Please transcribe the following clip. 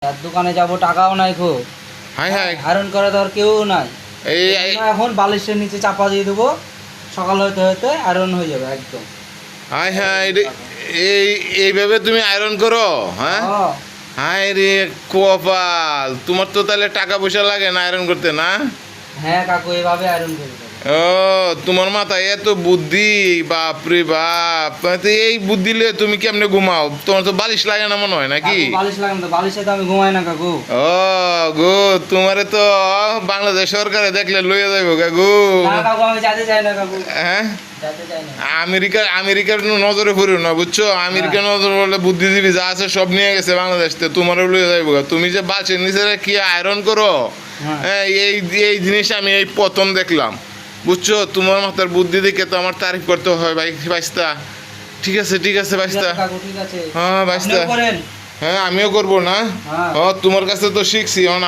তার দোকানে যাব, টাকাও নাই খো। হাই হাই আয়রন করে দেওয়ার কেউ নাই। এই এই জন্য এখন বালিশের নিচে চাপা দিয়ে দেবো, সকাল হতে হতে আয়রন হয়ে যাবে একদম। হাই হাই এই এইভাবে তুমি আয়রন করো? হ্যাঁ হ্যাঁ, হাই রে কপাল, তোমার তো তাহলে টাকা পয়সা লাগে না আয়রন করতে, না? হ্যাঁ কাকু, এভাবে আয়রন করে দেবো। ও তোমার মাথায় এত বুদ্ধি, বাপরে বাপ! তো এই বুদ্ধি নিয়ে তুমি কেমনে ঘুমাও? তোমার তো বালিশ লাগে না মনে হয়, নাকি? কাকু, বালিশ লাগানো তো, বালিশে তো আমি ঘুমাই না কাকু। ও গো, তোমারে তো বাংলাদেশ সরকারে দেখলে লইয়া যাইব কাকু। না কাকু, আমি যেতে চাই না কাকু, হ্যাঁ, যেতে চাই না। আমেরিকার নজরে পড়িও না, বুঝছো? আমেরিকার নজরে বলে বুদ্ধিজীবী যা আছে সব নিয়ে গেছে বাংলাদেশ থেকে, তোমারও লইয়া যাইব। তুমি যে বালিশের নিচে কি আয়রন করো, হ্যাঁ। হ্যাঁ, এই জিনিস আমি এই প্রথম দেখলাম, বুঝছো? তোমার মাথার বুদ্ধি দেখে তো আমার তারিফ করতে হয় ভাই, বাইস্তা। ঠিক আছে ঠিক বাইস্তা। আছে কাকু, ঠিক আছে। হ্যাঁ বাইস্তা। আপনিও করেন। হ্যাঁ আমিও করবো না। হ্যাঁ। ও তোমার কাছে তো শিখছি।